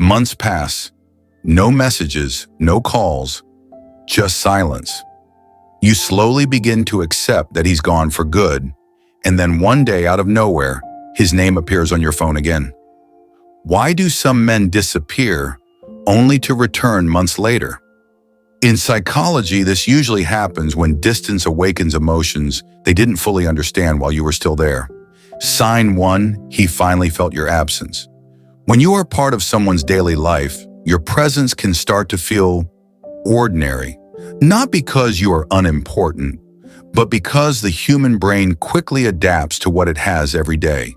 Months pass. No messages, no calls, just silence. You slowly begin to accept that he's gone for good, and then one day, out of nowhere, his name appears on your phone again. Why do some men disappear only to return months later? In psychology, this usually happens when distance awakens emotions they didn't fully understand while you were still there. Sign 1, he finally felt your absence. When you are part of someone's daily life, your presence can start to feel ordinary, not because you are unimportant, but because the human brain quickly adapts to what it has every day.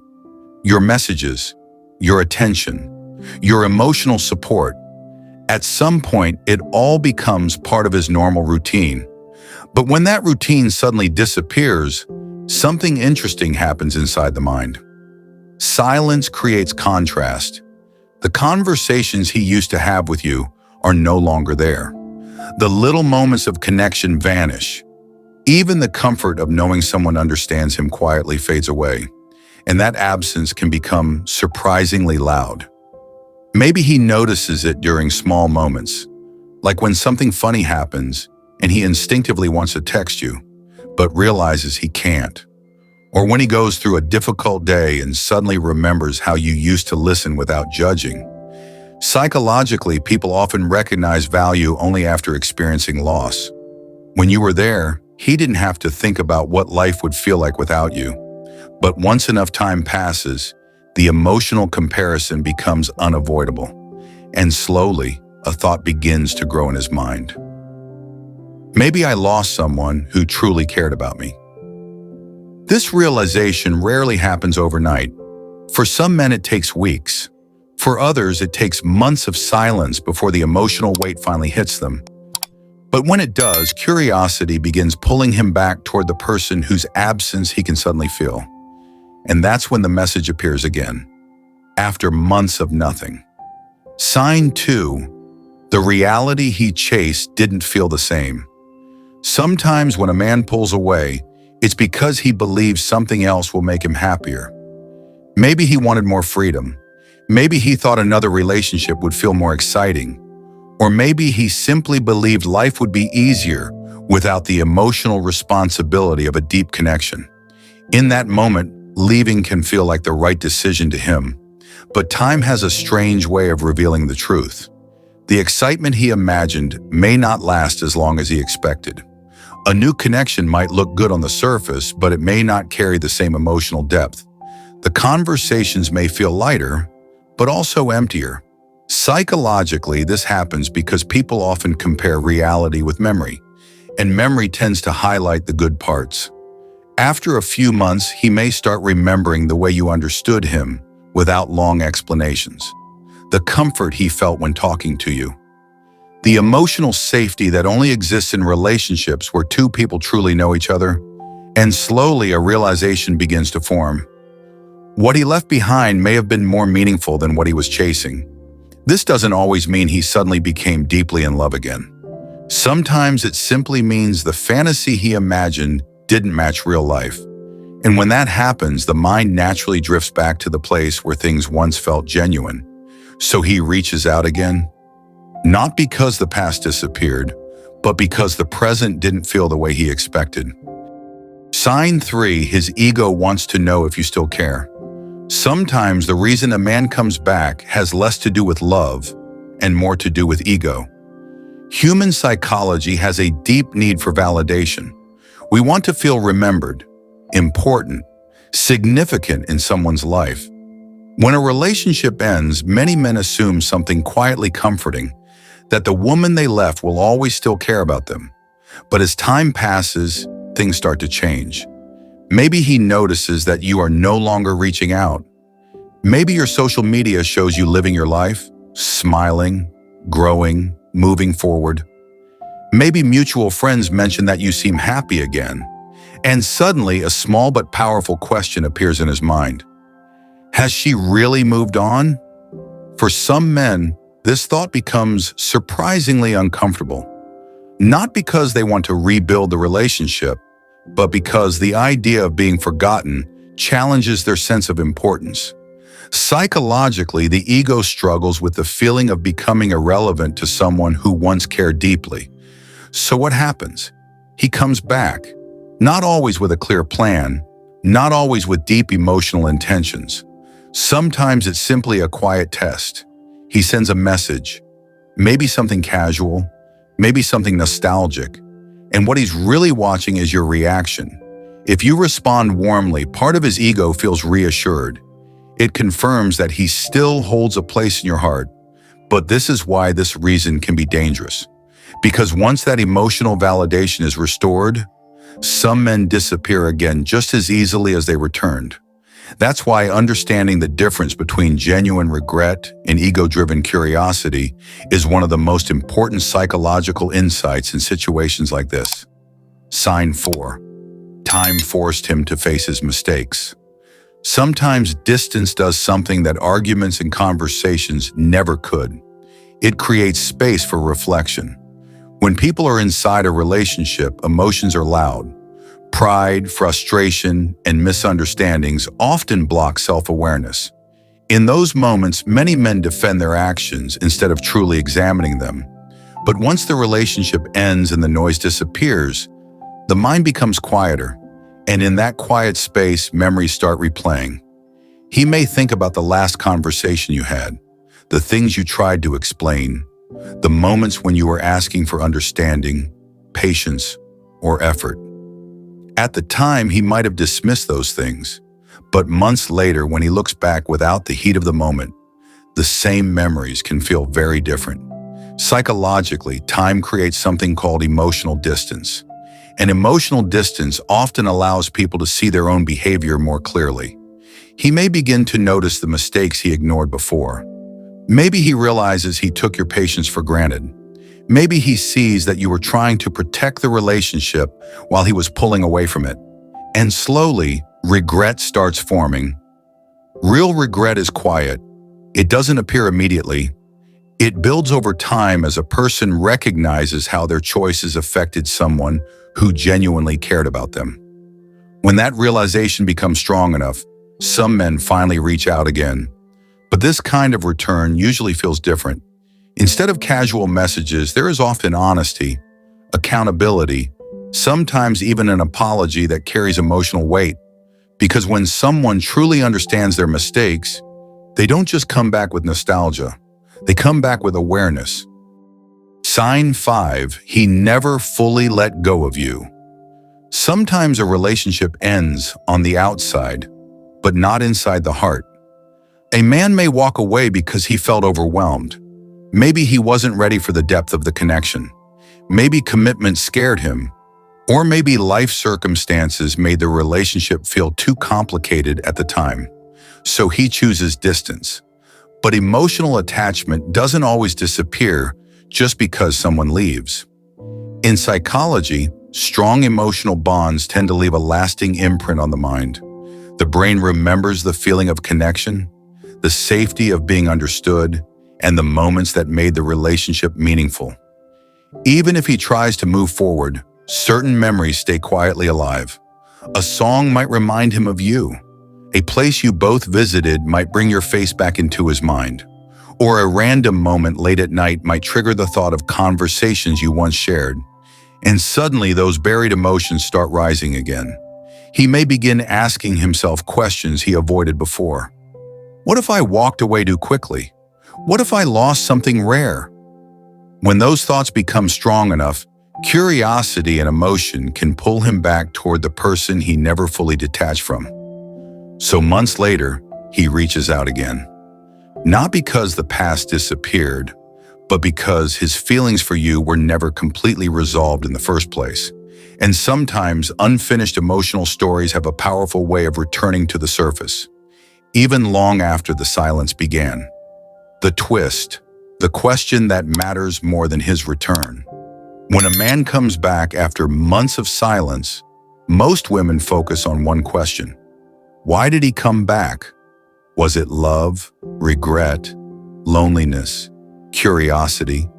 Your messages, your attention, your emotional support. At some point, it all becomes part of his normal routine. But when that routine suddenly disappears, something interesting happens inside the mind. Silence creates contrast. The conversations he used to have with you are no longer there. The little moments of connection vanish. Even the comfort of knowing someone understands him quietly fades away, and that absence can become surprisingly loud. Maybe he notices it during small moments, like when something funny happens and he instinctively wants to text you, but realizes he can't. Or when he goes through a difficult day and suddenly remembers how you used to listen without judging. Psychologically, people often recognize value only after experiencing loss. When you were there, he didn't have to think about what life would feel like without you. But once enough time passes, the emotional comparison becomes unavoidable, and slowly, a thought begins to grow in his mind. Maybe I lost someone who truly cared about me. This realization rarely happens overnight. For some men, it takes weeks. For others, it takes months of silence before the emotional weight finally hits them. But when it does, curiosity begins pulling him back toward the person whose absence he can suddenly feel. And that's when the message appears again, after months of nothing. Sign 2, the reality he chased didn't feel the same. Sometimes when a man pulls away, it's because he believes something else will make him happier. Maybe he wanted more freedom. Maybe he thought another relationship would feel more exciting. Or maybe he simply believed life would be easier without the emotional responsibility of a deep connection. In that moment, leaving can feel like the right decision to him, but time has a strange way of revealing the truth. The excitement he imagined may not last as long as he expected. A new connection might look good on the surface, but it may not carry the same emotional depth. The conversations may feel lighter, but also emptier. Psychologically, this happens because people often compare reality with memory, and memory tends to highlight the good parts. After a few months, he may start remembering the way you understood him without long explanations, the comfort he felt when talking to you, the emotional safety that only exists in relationships where two people truly know each other, and slowly a realization begins to form. What he left behind may have been more meaningful than what he was chasing. This doesn't always mean he suddenly became deeply in love again. Sometimes it simply means the fantasy he imagined didn't match real life. And when that happens, the mind naturally drifts back to the place where things once felt genuine. So he reaches out again, not because the past disappeared, but because the present didn't feel the way he expected. Sign 3, his ego wants to know if you still care. Sometimes the reason a man comes back has less to do with love and more to do with ego. Human psychology has a deep need for validation. We want to feel remembered, important, significant in someone's life. When a relationship ends, many men assume something quietly comforting, that the woman they left will always still care about them. But as time passes, things start to change. Maybe he notices that you are no longer reaching out. Maybe your social media shows you living your life, smiling, growing, moving forward. Maybe mutual friends mention that you seem happy again. And suddenly, a small but powerful question appears in his mind. Has she really moved on? For some men, this thought becomes surprisingly uncomfortable. Not because they want to rebuild the relationship, but because the idea of being forgotten challenges their sense of importance. Psychologically, the ego struggles with the feeling of becoming irrelevant to someone who once cared deeply. So what happens? He comes back, not always with a clear plan, not always with deep emotional intentions. Sometimes it's simply a quiet test. He sends a message, maybe something casual, maybe something nostalgic, and what he's really watching is your reaction. If you respond warmly, part of his ego feels reassured. It confirms that he still holds a place in your heart. But this is why this reason can be dangerous. Because once that emotional validation is restored, some men disappear again just as easily as they returned. That's why understanding the difference between genuine regret and ego-driven curiosity is one of the most important psychological insights in situations like this. Sign 4. Time forced him to face his mistakes. Sometimes distance does something that arguments and conversations never could. It creates space for reflection. When people are inside a relationship, emotions are loud. Pride, frustration, and misunderstandings often block self-awareness. In those moments, many men defend their actions instead of truly examining them. But once the relationship ends and the noise disappears, the mind becomes quieter, and in that quiet space, memories start replaying. He may think about the last conversation you had, the things you tried to explain, the moments when you were asking for understanding, patience, or effort. At the time, he might have dismissed those things, but months later, when he looks back without the heat of the moment, the same memories can feel very different. Psychologically, time creates something called emotional distance. And emotional distance often allows people to see their own behavior more clearly. He may begin to notice the mistakes he ignored before. Maybe he realizes he took your patience for granted. Maybe he sees that you were trying to protect the relationship while he was pulling away from it. And slowly, regret starts forming. Real regret is quiet. It doesn't appear immediately. It builds over time as a person recognizes how their choices affected someone who genuinely cared about them. When that realization becomes strong enough, some men finally reach out again. But this kind of return usually feels different. Instead of casual messages, there is often honesty, accountability, sometimes even an apology that carries emotional weight. Because when someone truly understands their mistakes, they don't just come back with nostalgia. They come back with awareness. Sign 5, he never fully let go of you. Sometimes a relationship ends on the outside, but not inside the heart. A man may walk away because he felt overwhelmed. Maybe he wasn't ready for the depth of the connection. Maybe commitment scared him. Or maybe life circumstances made the relationship feel too complicated at the time. So he chooses distance. But emotional attachment doesn't always disappear just because someone leaves. In psychology, strong emotional bonds tend to leave a lasting imprint on the mind. The brain remembers the feeling of connection, the safety of being understood, and the moments that made the relationship meaningful. Even if he tries to move forward, certain memories stay quietly alive. A song might remind him of you. A place you both visited might bring your face back into his mind. Or a random moment late at night might trigger the thought of conversations you once shared. And suddenly those buried emotions start rising again. He may begin asking himself questions he avoided before. What if I walked away too quickly? What if I lost something rare? When those thoughts become strong enough, curiosity and emotion can pull him back toward the person he never fully detached from. So months later, he reaches out again. Not because the past disappeared, but because his feelings for you were never completely resolved in the first place. And sometimes unfinished emotional stories have a powerful way of returning to the surface, even long after the silence began. The twist, the question that matters more than his return. When a man comes back after months of silence, most women focus on one question. Why did he come back? Was it love, regret, loneliness, curiosity?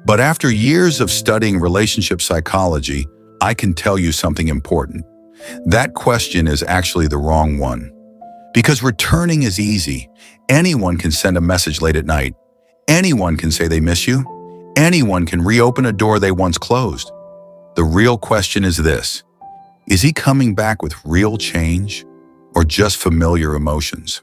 But after years of studying relationship psychology, I can tell you something important. That question is actually the wrong one. Because returning is easy. Anyone can send a message late at night. Anyone can say they miss you. Anyone can reopen a door they once closed. The real question is this: is he coming back with real change or just familiar emotions?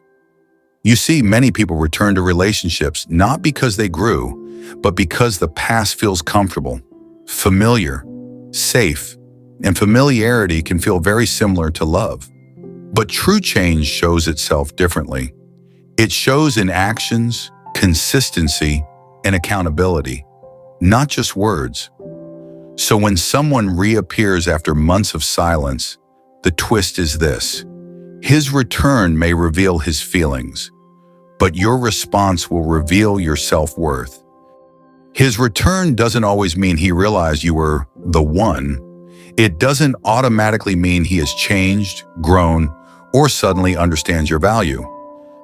You see, many people return to relationships not because they grew, but because the past feels comfortable, familiar, safe, and familiarity can feel very similar to love. But true change shows itself differently. It shows in actions, consistency, and accountability, not just words. So when someone reappears after months of silence, the twist is this: his return may reveal his feelings, but your response will reveal your self-worth. His return doesn't always mean he realized you were the one. It doesn't automatically mean he has changed, grown, or suddenly understands your value.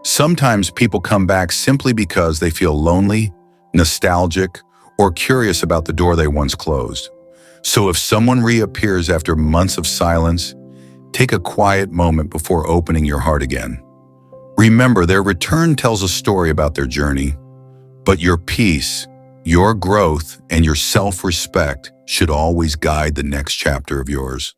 Sometimes people come back simply because they feel lonely, nostalgic, or curious about the door they once closed. So if someone reappears after months of silence, take a quiet moment before opening your heart again. Remember, their return tells a story about their journey, but your peace, your growth, and your self-respect should always guide the next chapter of yours.